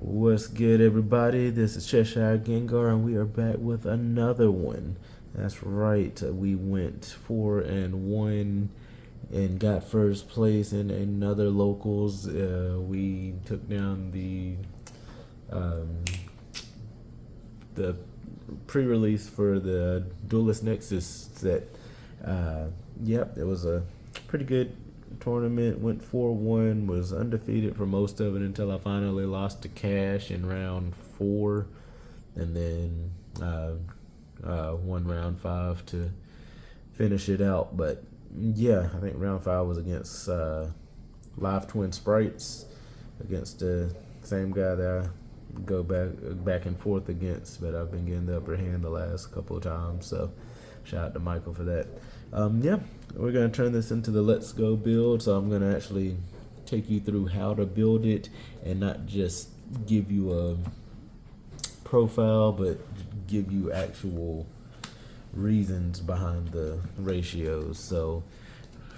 What's good, everybody? This is Cheshire Gengar, and we are back with another one. That's right, we went 4-1 and got first place in another locals. We took down um, the pre-release for the Duelist Nexus set. Yep, it was a pretty good tournament. Went 4-1, was undefeated for most of it until I finally lost to Cash in round 4, and then won round 5 to finish it out. But yeah, I think round 5 was against Live Twin Sprites, against the same guy that I go back and forth against, but I've been getting the upper hand the last couple of times. So shout out to Michael for that. Yeah, we're gonna turn this into the Let's Go build. So I'm gonna actually take you through how to build it and not just give you a profile, but give you actual reasons behind the ratios. So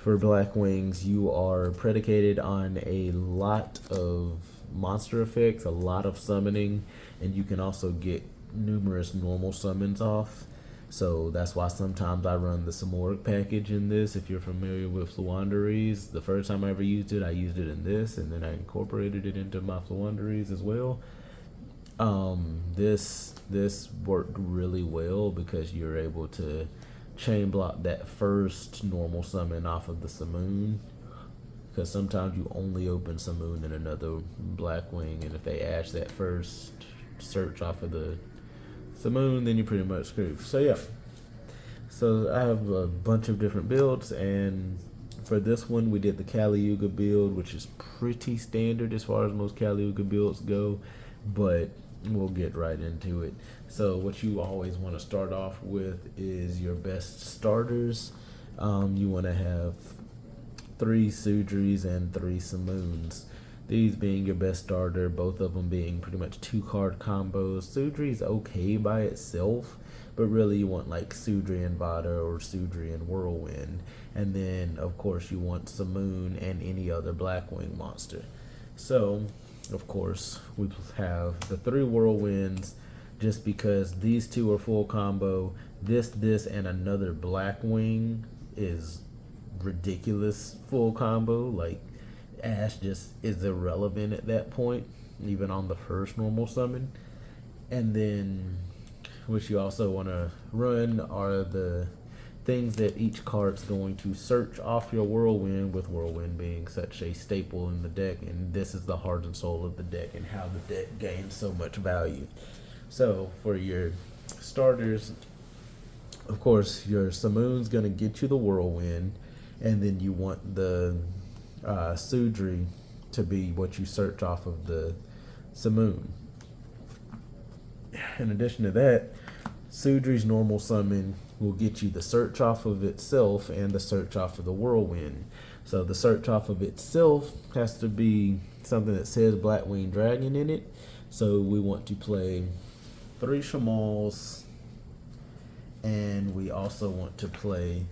for Blackwings, you are predicated on a lot of monster effects, a lot of summoning, and you can also get numerous normal summons off. So that's why sometimes I run the Samoric package in this. If you're familiar with Fluanderies, the first time I ever used it, I used it in this, and then I incorporated it into my Fluanderies as well. This worked really well because you're able to chain block that first normal summon off of the Simoon. Because sometimes you only open Simoon in another Blackwing, and if they ash that first search off of the Simoon, then you're pretty much screwed. So yeah. So I have a bunch of different builds, and for this one we did the Kali Yuga build, which is pretty standard as far as most Kali Yuga builds go, but we'll get right into it. So what you always want to start off with is your best starters. You want to have 3 Sudris and 3 Simoons. These being your best starter, both of them being pretty much 2-card combos. Sudri's okay by itself, but really you want like Sudri and Vada or Sudri and Whirlwind. And then, of course, you want Simoon and any other Blackwing monster. So, of course, we have the 3 Whirlwinds just because these 2 are full combo. This, and another Blackwing is ridiculous full combo. Like, Ash just is irrelevant at that point, even on the first normal summon. And then what you also want to run are the things that each card's going to search off your Whirlwind, with Whirlwind being such a staple in the deck, and this is the heart and soul of the deck and how the deck gains so much value. So for your starters, of course, your Simoon's going to get you the Whirlwind, and then you want the Sudri to be what you search off of the Simoon. In addition to that, Sudri's normal summon will get you the search off of itself and the search off of the Whirlwind. So the search off of itself has to be something that says Blackwing Dragon in it. So we want to play 3 Shamals, and we also want to play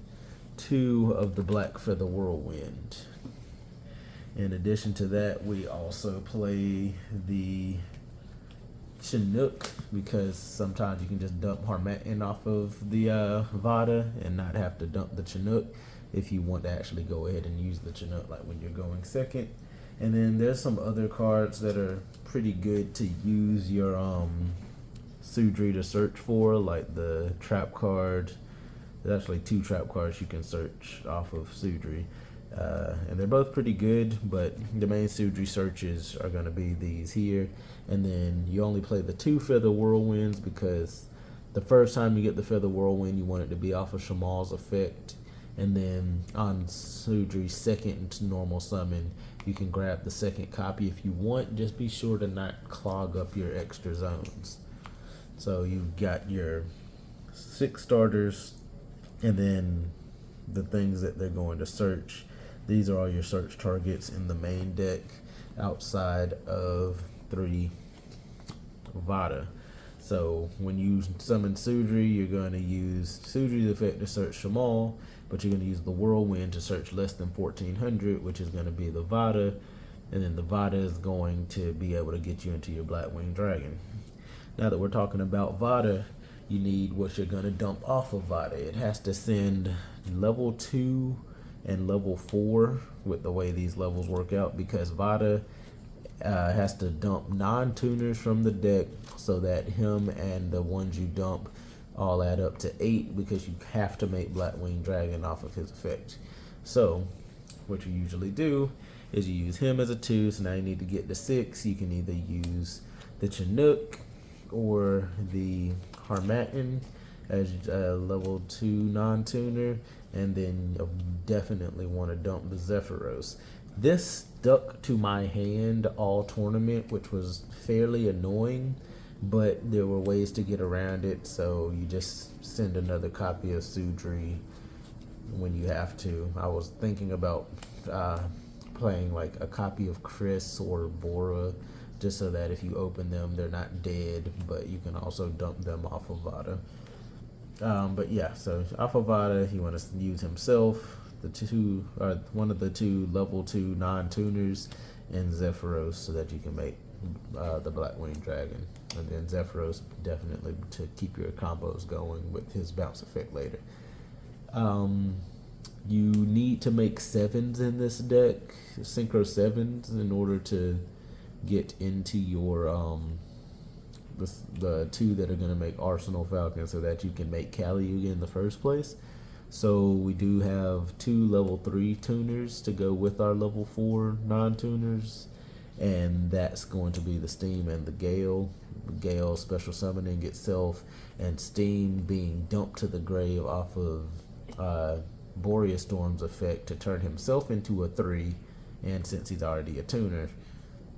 2 of the Black Feather Whirlwind. In addition to that, we also play the Chinook, because sometimes you can just dump Harmattan off of the Vada and not have to dump the Chinook if you want to actually go ahead and use the Chinook, like when you're going second. And then there's some other cards that are pretty good to use your Sudri to search for, like the trap card. There's actually 2 trap cards you can search off of Sudri. And they're both pretty good, but the main Sudri searches are going to be these here. And then you only play the 2 Feather Whirlwinds because the first time you get the Feather Whirlwind, you want it to be off of Shamal's effect. And then on Sudri's second normal summon, you can grab the second copy if you want. Just be sure to not clog up your extra zones. So you've got your 6 starters, and then the things that they're going to search. These are all your search targets in the main deck outside of 3 Vada. So when you summon Sudri, you're going to use Sudri's effect to search Shamal, but you're going to use the Whirlwind to search less than 1400, which is going to be the Vada. And then the Vada is going to be able to get you into your blackwing dragon. Now that we're talking about Vada, you need what you're going to dump off of Vada. It has to send level 2 and level 4 with the way these levels work out, because Vada has to dump non-tuners from the deck so that him and the ones you dump all add up to 8, because you have to make Blackwing Dragon off of his effect. So what you usually do is you use him as a 2, so now you need to get to 6. You can either use the Chinook or the Harmattan as a level 2 non-tuner, and then you'll definitely want to dump the Zephyros. This stuck to my hand all tournament, which was fairly annoying, but there were ways to get around it, so you just send another copy of Sudri when you have to. I was thinking about playing like a copy of Chris or Bora, just so that if you open them, they're not dead, but you can also dump them off of Vada. But yeah, so off of Vada, you want to use himself, one of the 2 level 2 non-tuners, and Zephyros, so that you can make the Blackwing Dragon. And then Zephyros definitely to keep your combos going with his bounce effect later. You need to make 7s in this deck, synchro 7s, in order to get into your the 2 that are going to make Arsenal Falcon, so that you can make Kali Yuga in the first place. So we do have 2 level 3 tuners to go with our level 4 non-tuners, and that's going to be the Steam and the Gale. Gale special summoning itself, and Steam being dumped to the grave off of Boreas Storm's effect to turn himself into a 3, and since he's already a tuner,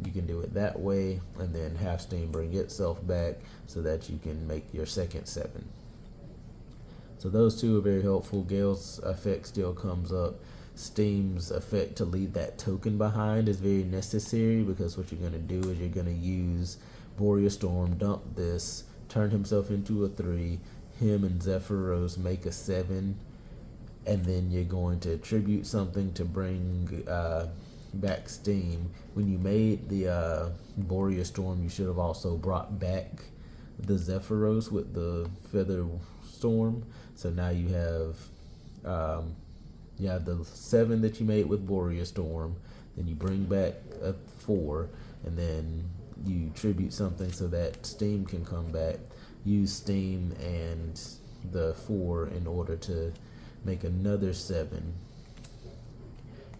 you can do it that way, and then have Steam bring itself back so that you can make your second 7. So those 2 are very helpful. Gale's effect still comes up. Steam's effect to leave that token behind is very necessary, because what you're going to do is you're going to use Boreas Storm, dump this, turn himself into a 3, him and Zephyros make a 7, and then you're going to attribute something to bring back Steam. When you made the Boreas Storm, you should have also brought back the Zephyros with the Feather Storm. So now you have the 7 that you made with Boreas Storm, then you bring back a 4, and then you tribute something so that Steam can come back. Use Steam and the 4 in order to make another 7,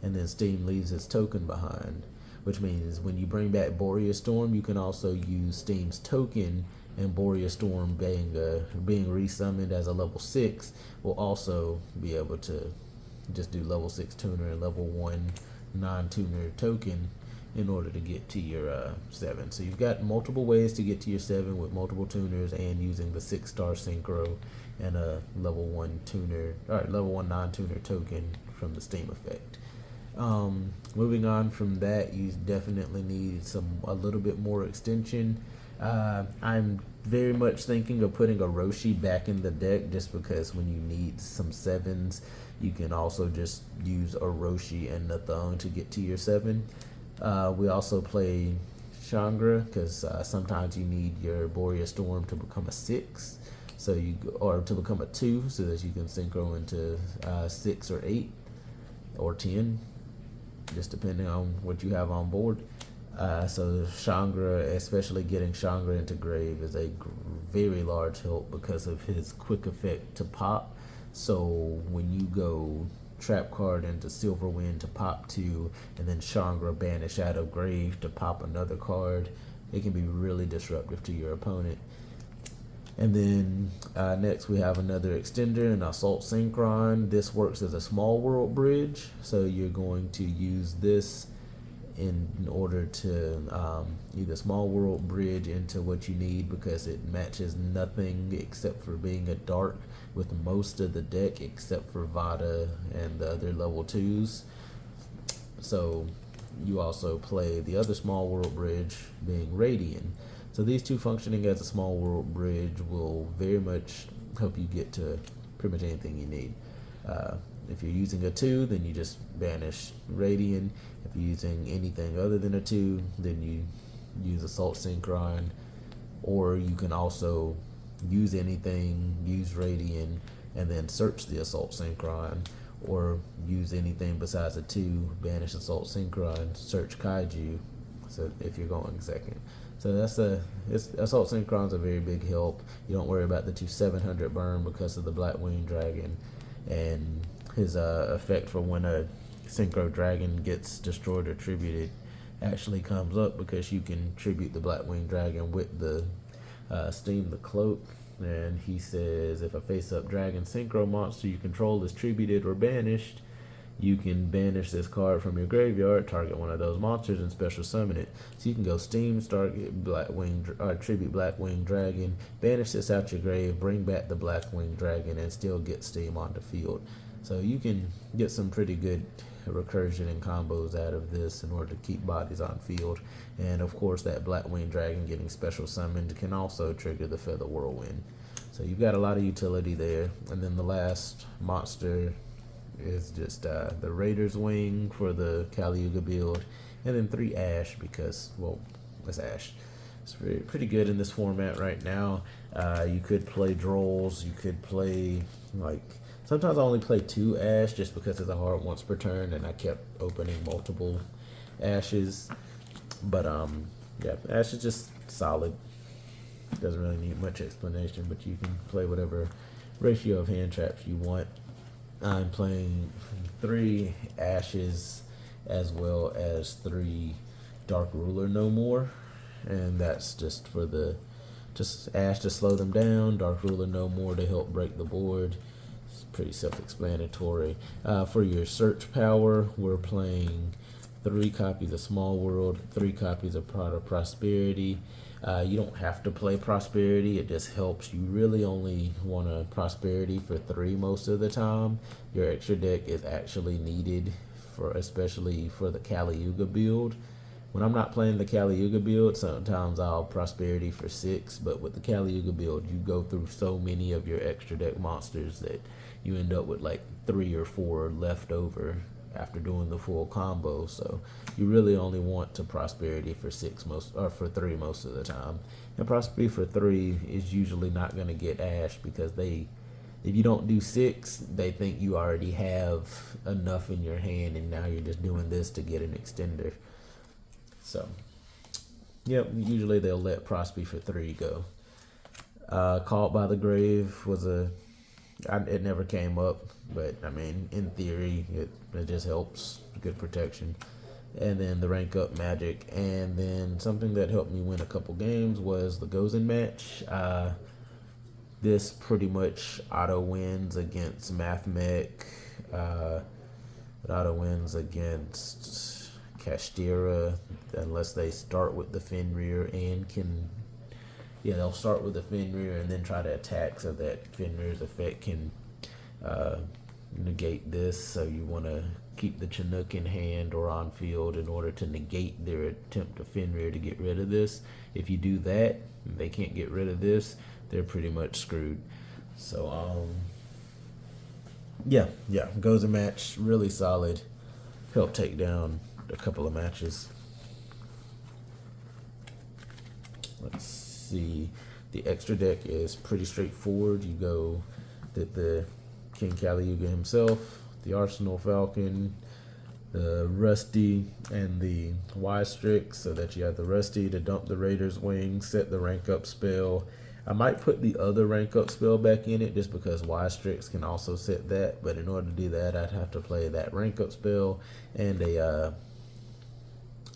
and then Steam leaves its token behind, which means when you bring back Boreas Storm, you can also use Steam's token, and Boreas Storm being resummoned as a level 6 will also be able to just do level 6 tuner and level 1 non-tuner token in order to get to your 7. So you've got multiple ways to get to your 7 with multiple tuners, and using the 6-star synchro and a level 1 tuner, or level 1 non-tuner token from the Steam effect. Moving on from that, you definitely need a little bit more extension. I'm very much thinking of putting a Roshi back in the deck, just because when you need some 7s, you can also just use a Roshi and Nathung to get to your 7. We also play Changra, because sometimes you need your Boreas Storm to become a 6, or to become a 2, so that you can synchro into 6 or 8 or 10, just depending on what you have on board. So Changra, especially getting Changra into grave, is a very large help because of his quick effect to pop. So when you go trap card into Silverwind to pop 2, and then Changra banish out of grave to pop another card, it can be really disruptive to your opponent. And then next we have another extender, an Assault Synchron. This works as a small world bridge, so you're going to use this in order to either small world bridge into what you need, because it matches nothing except for being a dark with most of the deck except for Vada and the other level 2s. So you also play the other small world bridge being Radiant. So these 2 functioning as a small world bridge will very much help you get to pretty much anything you need. If you're using a 2, then you just banish Radiant. If you're using anything other than a 2, then you use Assault Synchron. Or you can also use anything, use Radiant, and then search the Assault Synchron. Or use anything besides a 2, banish Assault Synchron, search Kaiju. So if you're going second. So Assault Synchron's a very big help. You don't worry about the 700 burn because of the Blackwing Dragon. And his effect for when a Synchro Dragon gets destroyed or tributed actually comes up because you can tribute the Blackwing Dragon with the Steam the Cloak. And he says if a face-up Dragon Synchro monster you control is tributed or banished, you can banish this card from your graveyard, target one of those monsters, and special summon it. So you can go Steam, target Blackwing, tribute Blackwing Dragon, banish this out your grave, bring back the Blackwing Dragon, and still get Steam on the field. So you can get some pretty good recursion and combos out of this in order to keep bodies on field. And of course that Blackwing Dragon getting special summoned can also trigger the Feather Whirlwind. So you've got a lot of utility there. And then the last monster is just the Raider's Wing for the Kali Yuga build, and then 3 Ash because, well, it's Ash. It's pretty good in this format right now. You could play Drolls, you could play, like, sometimes I only play 2 Ash just because it's a hard once per turn, and I kept opening multiple Ashes. But, yeah, Ash is just solid. Doesn't really need much explanation, but you can play whatever ratio of hand traps you want. I'm playing 3 Ashes as well as 3 Dark Ruler No More, and that's just for just Ash to slow them down, Dark Ruler No More to help break the board. It's pretty self-explanatory. For your search power, we're playing 3 copies of Small World, 3 copies of Pride of Prosperity. You don't have to play Prosperity, it just helps. You really only want a Prosperity for 3 most of the time. Your extra deck is actually needed, especially for the Kali Yuga build. When I'm not playing the Kali Yuga build, sometimes I'll Prosperity for 6, but with the Kali Yuga build, you go through so many of your extra deck monsters that you end up with like 3 or 4 left over after doing the full combo. So you really only want to Prosperity for 3 most of the time. And Prosperity for 3 is usually not going to get Ash because if you don't do 6, they think you already have enough in your hand, and now you're just doing this to get an extender. So, yep, usually they'll let Prosperity for 3 go. Caught by the Grave was it never came up, but I mean, in theory, it just helps. Good protection. And then the rank up magic. And then something that helped me win a couple games was the Gozen match. This pretty much auto wins against Mathmech. It auto wins against Kashtira unless they start with the Fenrir and can. Yeah, they'll start with the Fenrir and then try to attack so that Fenrir's effect can negate this. So you want to keep the Chinook in hand or on field in order to negate their attempt to Fenrir to get rid of this. If you do that, they can't get rid of this, they're pretty much screwed. So, yeah, goes a match, really solid. Helped take down a couple of matches. Let's see. The extra deck is pretty straightforward. You go the King Kali Yuga himself, the Arsenal Falcon, the Rusty, and the Y-Strix, so that you have the Rusty to dump the Raider's Wing, set the rank up spell. I might put the other rank up spell back in it just because Y-Strix can also set that, but in order to do that, I'd have to play that rank up spell and a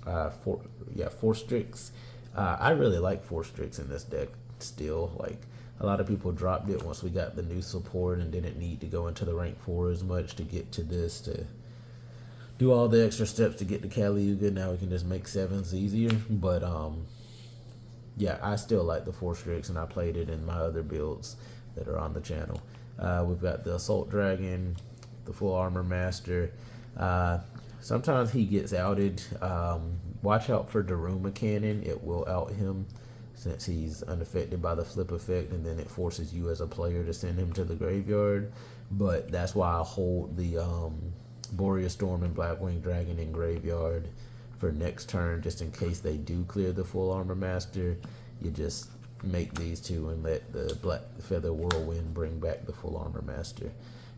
4-Strix. I really like 4-Strix in this deck still. Like, a lot of people dropped it once we got the new support and didn't need to go into the rank 4 as much to get to this, to do all the extra steps to get to Kali Yuga. Now we can just make 7s easier. But yeah, I still like the 4-Strix, and I played it in my other builds that are on the channel. We've got the Assault Dragon, the Full Armor Master. Sometimes he gets outed. Watch out for Daruma Cannon. It will out him. since he's unaffected by the flip effect, and then it forces you as a player to send him to the graveyard. But that's why I hold the Boreas Storm and Blackwing Dragon in graveyard for next turn, just in case they do clear the full armor master. You just make these two and let the Black Feather Whirlwind bring back the full armor master.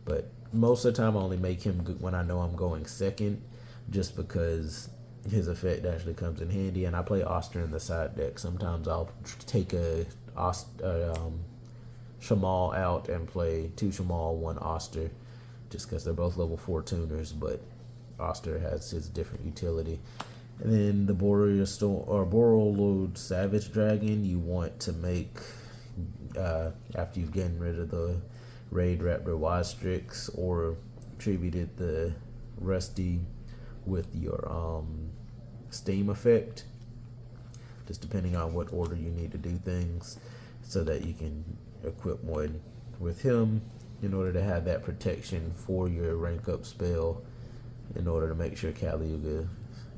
But most of the time I only make him when I know I'm going second, just because his effect actually comes in handy. And I play Oster in the side deck. Sometimes I'll take a Shamal out and play 2 Shamal, 1 Oster, just because they're both level 4 tuners, but Oster has his different utility. And then the Boreal Storm or Borreload Savage Dragon, you want to make after you've gotten rid of the Raid Raptor Wystrix or attributed the Rusty with your Steam effect, just depending on what order you need to do things, so that you can equip one with him in order to have that protection for your rank up spell, in order to make sure Kali Yuga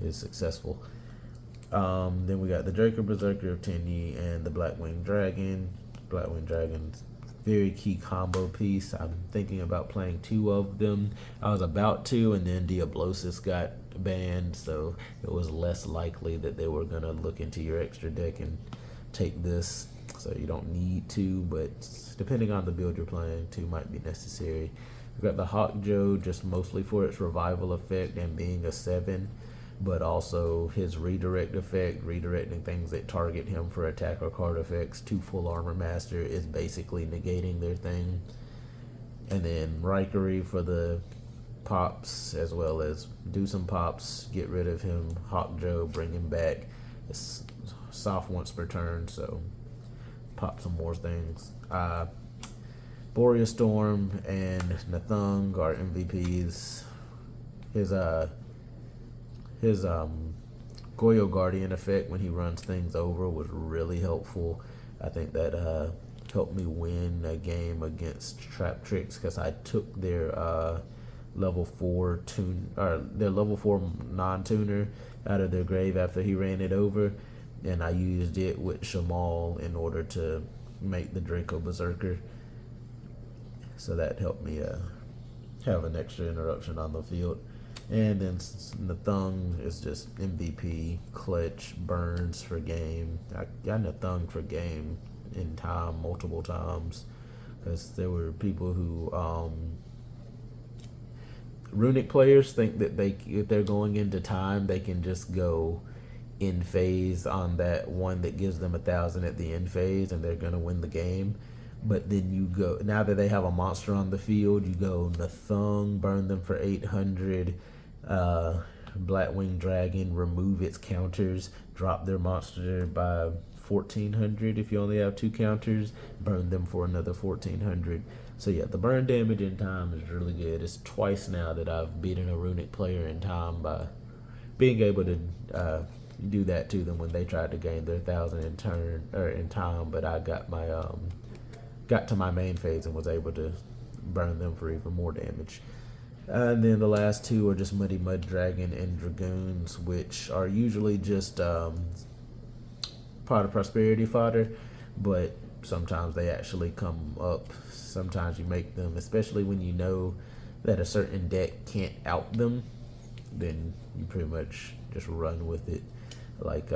is successful. Then we got the Draco Berserker of Tenyi and the Blackwing Dragon. Blackwing Dragon's very key combo piece. I'm thinking about playing 2 of them. I was about to, and then Diablosis got banned, so it was less likely that they were gonna look into your extra deck and take this. So you don't need to, but depending on the build you're playing, 2 might be necessary. We've got the Hawk Joe, just mostly for its revival effect and being a 7, but also his redirect effect, redirecting things that target him for attack or card effects to full armor master, is basically negating their thing. And then Rikery for the pops, as well as do some pops, get rid of him. Hawk Joe, bring him back. It's soft once per turn, so pop some more things. Boreas Storm and Nathung are MVPs. His Goyo Guardian effect when he runs things over was really helpful. I think that helped me win a game against Trap Tricks, because I took their level 4 their level 4 non-tuner out of their grave after he ran it over, and I used it with Shamal in order to make the Draco Berserker. So that helped me have an extra interruption on the field. And then Nathung is just MVP, clutch, burns for game. I got Nathung for game in time multiple times, because there were people who Runic players think that if they're going into time, they can just go in phase on that one that gives them 1,000 at the end phase, and they're gonna win the game. But then you go, now that they have a monster on the field, you go Nathung, burn them for 800. Blackwing Dragon, remove its counters, drop their monster by 1,400 if you only have 2 counters, burn them for another 1,400. So yeah, the burn damage in time is really good. It's twice now that I've beaten a Runic player in time by being able to do that to them when they tried to gain their 1,000 in turn or in time, but I got my got to my main phase and was able to burn them for even more damage. And then the last 2 are just Muddy Mud Dragon and Dragoons, which are usually just part of prosperity fodder, but sometimes they actually come up. Sometimes you make them, especially when you know that a certain deck can't out them, then you pretty much just run with it. Like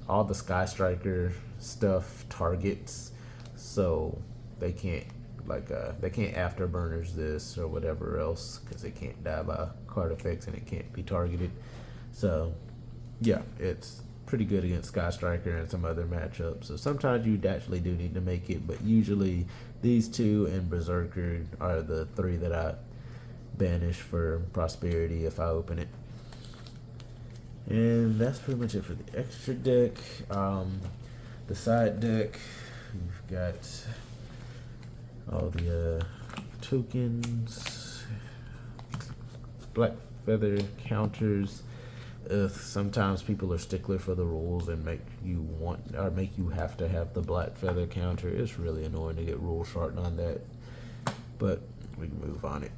all the Sky Striker stuff targets, so they can't afterburners this or whatever else, because it can't die by card effects and it can't be targeted. So yeah, it's pretty good against Sky Striker and some other matchups. So sometimes you actually do need to make it, but usually these 2 and Berserker are the 3 that I banish for prosperity if I open it. And that's pretty much it for the extra deck. The side deck, you've got all the tokens, Black Feather counters. Sometimes people are stickler for the rules and make you have to have the Black Feather counter. It's really annoying to get rule shortened on that, but we can move on it.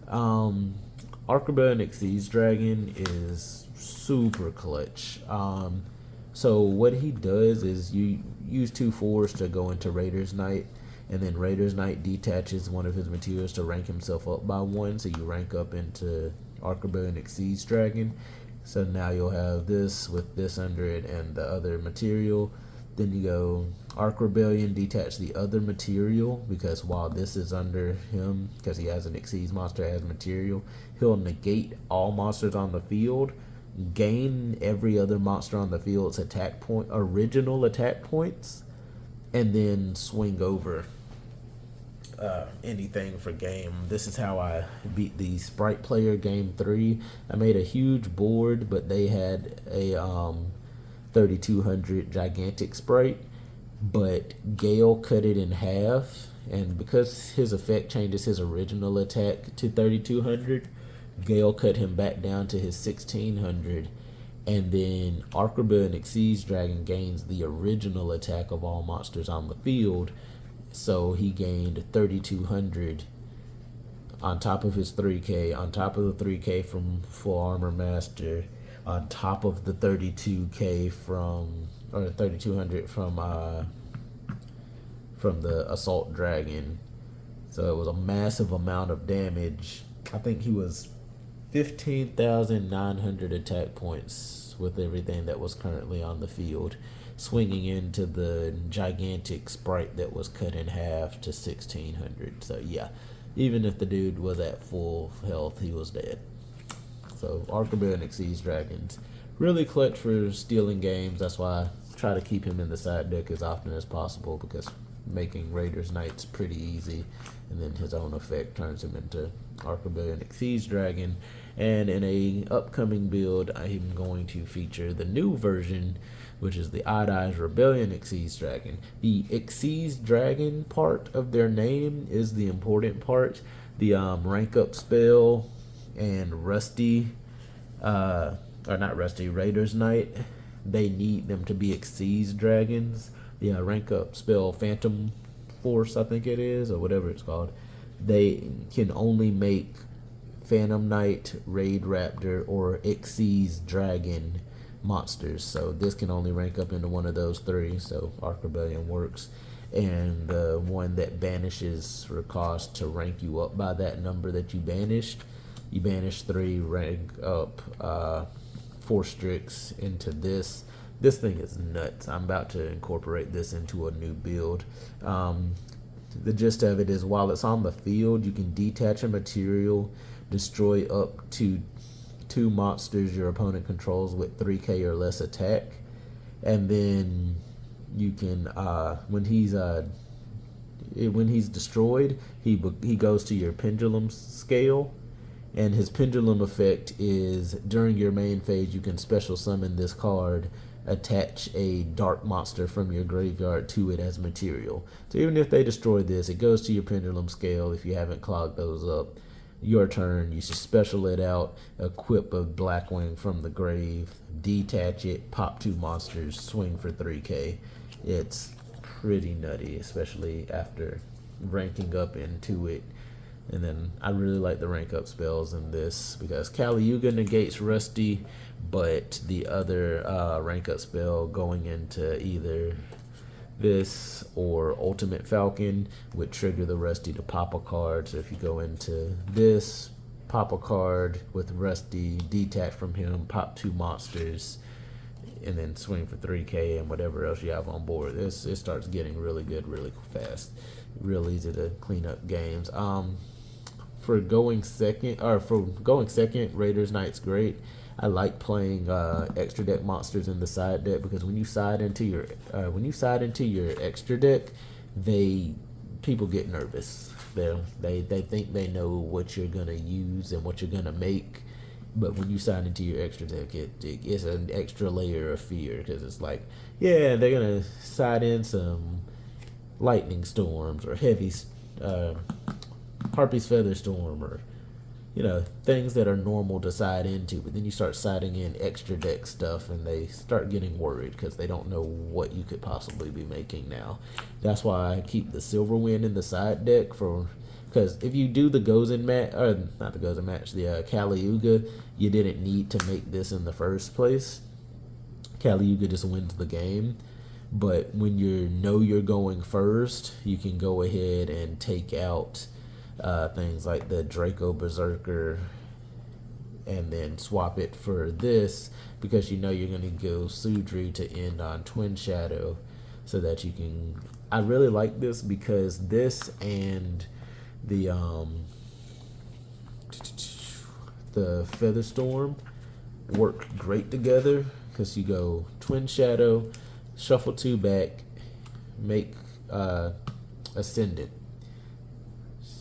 Arqueba and Xyz Dragon is super clutch. So what he does is you use 2 4s to go into Raiders Knight, and then Raiders Knight detaches one of his materials to rank himself up by 1. So you rank up into Archrebellion Exceeds Dragon. So now you'll have this with this under it and the other material. Then you go Arc Rebellion, detach the other material, because while this is under him, because he has an Exceeds monster as material, he'll negate all monsters on the field, gain every other monster on the field's original attack points, and then swing over anything for game. This is how I beat the Sprite Player game 3. I made a huge board, but they had a 3200 gigantic sprite, but Gale cut it in half, and because his effect changes his original attack to 3200, Gale cut him back down to his 1600, and then Arc Rebellion Exceeds Dragon gains the original attack of all monsters on the field, so he gained 3200 on top of his 3k, on top of the 3k from Full Armor Master, on top of the 32k from, or 3200 from the Assault Dragon. So it was a massive amount of damage. I think he was 15,900 attack points with everything that was currently on the field, swinging into the gigantic sprite that was cut in half to 1600. So yeah, even if the dude was at full health, he was dead. So Arc Rebellion Exceeds Dragons, really clutch for stealing games. That's why I try to keep him in the side deck as often as possible, because making Raiders Knights pretty easy, and then his own effect turns him into Arc Rebellion Exceeds Dragon. And in a upcoming build, I'm going to feature the new version, which is the Odd Eyes Rebellion Exceeds Dragon. The Exceeds Dragon part of their name is the important part. The rank up spell and Rusty, or not Rusty, Raiders Knight, they need them to be Exceeds Dragons. The rank up spell Phantom Force, I think it is, or whatever it's called, they can only make Phantom Knight, Raid Raptor, or Exceeds Dragon monsters. So this can only rank up into one of those 3, so Arc Rebellion works. And the one that banishes for cost to rank you up by that number that you banished, you banish 3, rank up 4 Strix into this. This thing is nuts. I'm about to incorporate this into a new build. The gist of it is, while it's on the field, you can detach a material, destroy up to 2 monsters your opponent controls with 3k or less attack, and then you can when he's destroyed, he goes to your pendulum scale, and his pendulum effect is, during your main phase you can special summon this card, attach a dark monster from your graveyard to it as material. So even if they destroy this, it goes to your pendulum scale. If you haven't clogged those up, your turn, you should special it out, equip a blackwing from the grave, detach it, pop 2 monsters, swing for 3k. It's pretty nutty, especially after ranking up into it. And then I really like the rank up spells in this, because Kali Yuga negates Rusty, but the other rank up spell going into either this or Ultimate Falcon would trigger the Rusty to pop a card. So if you go into this, pop a card with Rusty, detach from him, pop 2 monsters, and then swing for 3k and whatever else you have on board. It starts getting really good really fast. Real easy to clean up games. For going second, Raiders Knight's great. I like playing extra deck monsters in the side deck, because when you side into your extra deck, people get nervous. They think they know what you're gonna use and what you're gonna make, but when you side into your extra deck, it's an extra layer of fear, because it's like, yeah, they're gonna side in some lightning storms or heavy Harpy's Feather Storm, or things that are normal to side into, but then you start siding in extra deck stuff and they start getting worried because they don't know what you could possibly be making now. That's why I keep the Silverwind in the side deck, because if you do the the Kali Yuga, you didn't need to make this in the first place. Kali Yuga just wins the game. But when you know you're going first, you can go ahead and take out things like the Draco Berserker and then swap it for this, because you know you're going to go Sudri to end on Twin Shadow, so that you can. I really like this because this and the Featherstorm work great together, because you go Twin Shadow, shuffle 2 back, make Ascendant.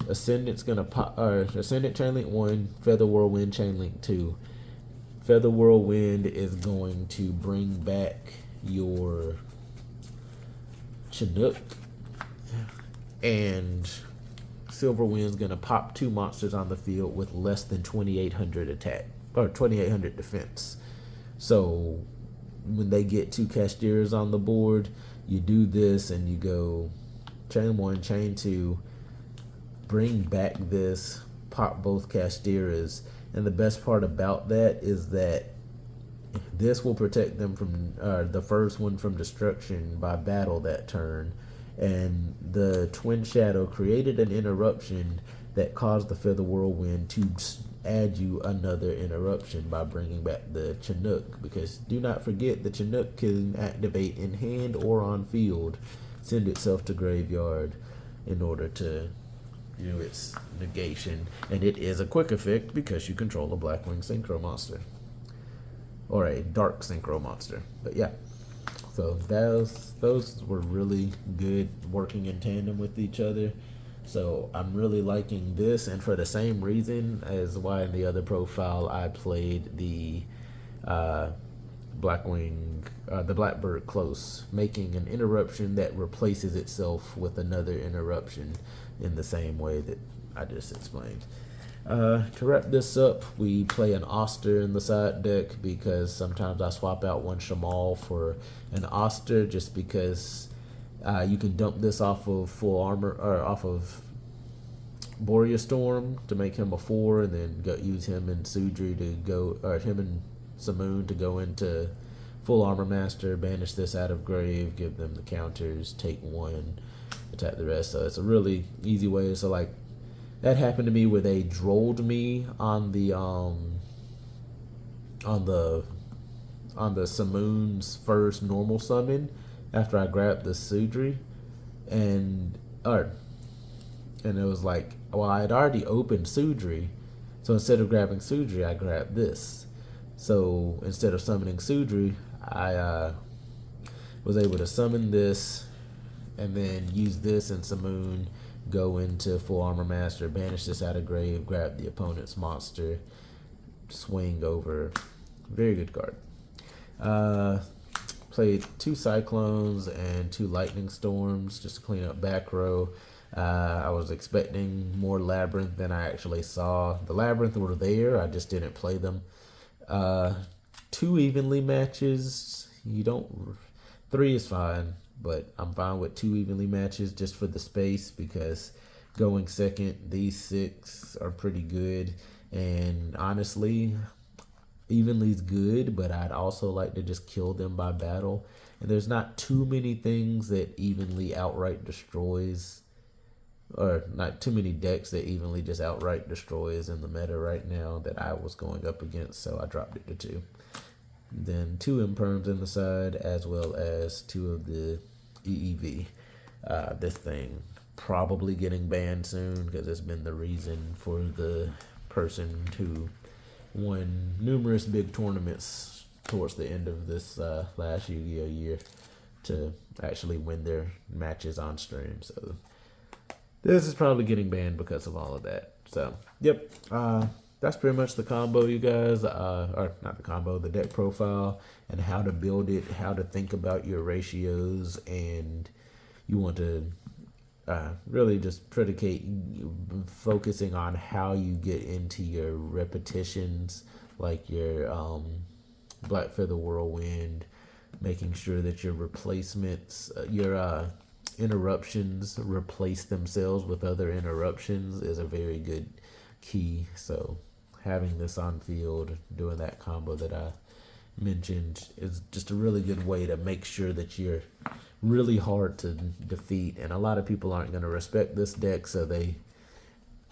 Ascendant's gonna pop, or Ascendant Chainlink 1, Feather Whirlwind Chainlink 2. Feather Whirlwind is going to bring back your Chinook, and Silver Wind's gonna pop 2 monsters on the field with less than 2,800 attack, or 2,800 defense. So when they get 2 Casteras on the board, you do this and you go chain 1, chain 2, bring back this, pop both Casteras. And the best part about that is that this will protect them from the first one from destruction by battle that turn. And the Twin Shadow created an interruption that caused the Feather Whirlwind to add you another interruption by bringing back the Chinook. Because do not forget, the Chinook can activate in hand or on field, send itself to graveyard in order to do its negation. And it is a quick effect because you control a blackwing synchro monster, or a dark synchro monster. But yeah, so those were really good, working in tandem with each other. So I'm really liking this, and for the same reason as why in the other profile I played the Blackwing, the Blackbird close, making an interruption that replaces itself with another interruption in the same way that I just explained. To wrap this up, we play an Oster in the side deck, because sometimes I swap out one Shamal for an Oster, just because you can dump this off of full armor, or off of Boreas Storm to make him a 4, and then use him and Sudri to go, or him and Simoon to go into full armor master, banish this out of grave, give them the counters, take 1, attack the rest. So it's a really easy way. So like, that happened to me where they drolled me on the Simoon's first normal summon after I grabbed the Sudri, and it was like, well, I had already opened Sudri, so instead of grabbing Sudri, I grabbed this. So instead of summoning Sudri, I was able to summon this, and then use this and Simoon, go into full armor master, banish this out of grave, grab the opponent's monster, swing over. Very good card. Played 2 Cyclones and 2 Lightning Storms just to clean up back row. I was expecting more Labyrinth than I actually saw. The Labyrinth were there, I just didn't play them. 2 evenly matches. You don't. 3 is fine, but I'm fine with 2 evenly matches just for the space, because going second, these 6 are pretty good. And honestly, evenly's good, but I'd also like to just kill them by battle. And there's not too many things that evenly outright destroys, or not too many decks that evenly just outright destroys in the meta right now that I was going up against, so I dropped it to 2. Then 2 Imperms in the side, as well as 2 of the EEV. This thing probably getting banned soon, because it's been the reason for the person who won numerous big tournaments towards the end of this last Yu-Gi-Oh year to actually win their matches on stream. So this is probably getting banned because of all of that. So, yep. That's pretty much the combo, you guys. Or not the combo, the deck profile, and how to build it, how to think about your ratios, and you want to really just predicate focusing on how you get into your repetitions, like your Black Feather Whirlwind, making sure that your replacements, your interruptions replace themselves with other interruptions is a very good key. So having this on field, doing that combo that I mentioned, is just a really good way to make sure that you're really hard to defeat. And a lot of people aren't going to respect this deck, so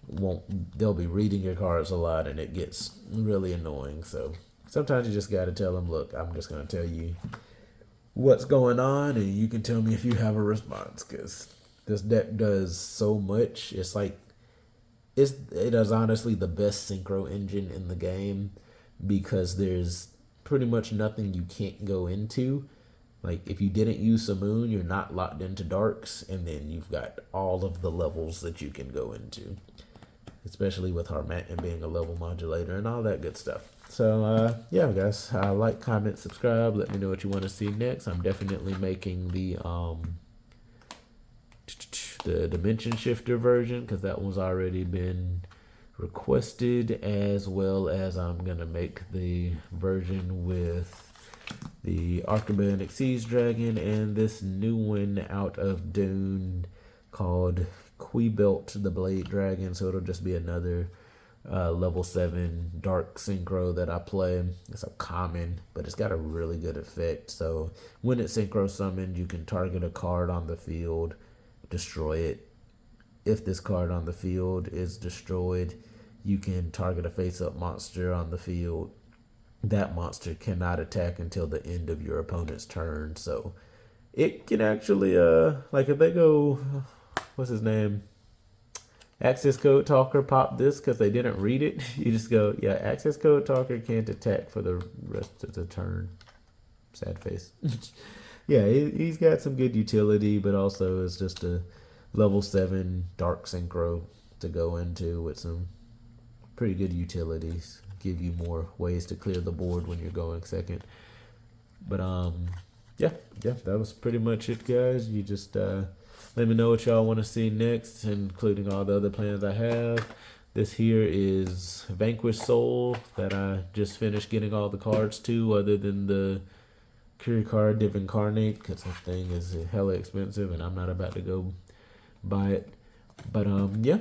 they'll be reading your cards a lot, and it gets really annoying. So sometimes you just got to tell them, look, I'm just going to tell you what's going on, and you can tell me if you have a response, because this deck does so much. It's like it is honestly the best synchro engine in the game, because there's pretty much nothing you can't go into. Like, if you didn't use Simoon, you're not locked into darks, and then you've got all of the levels that you can go into, especially with Harmattan being a level modulator and all that good stuff. So, yeah, guys, like, comment, subscribe. Let me know what you want to see next. I'm definitely making the Dimension Shifter version, because that one's already been requested, as well as I'm going to make the version with the Archibald Siege Dragon and this new one out of Dune called Quibelt the Blade Dragon. So it'll just be another level 7 dark synchro that I play. It's a common, but it's got a really good effect. So when it's synchro summoned, you can target a card on the field, destroy it. If this card on the field is destroyed, you can target a face-up monster on the field. That monster cannot attack until the end of your opponent's turn. So it can actually, like if they go, what's his name? Access Code Talker pop this because they didn't read it. You just go, yeah, Access Code Talker can't attack for the rest of the turn. Sad face. Yeah, he's got some good utility, but also it's just a level 7 dark synchro to go into with some pretty good utilities. Give you more ways to clear the board when you're going second. But yeah, that was pretty much it, guys. You just let me know what y'all want to see next, including all the other plans I have. This here is Vanquished Soul that I just finished getting all the cards to, other than the Curie card Div Incarnate, because that thing is hella expensive and I'm not about to go buy it. But yeah,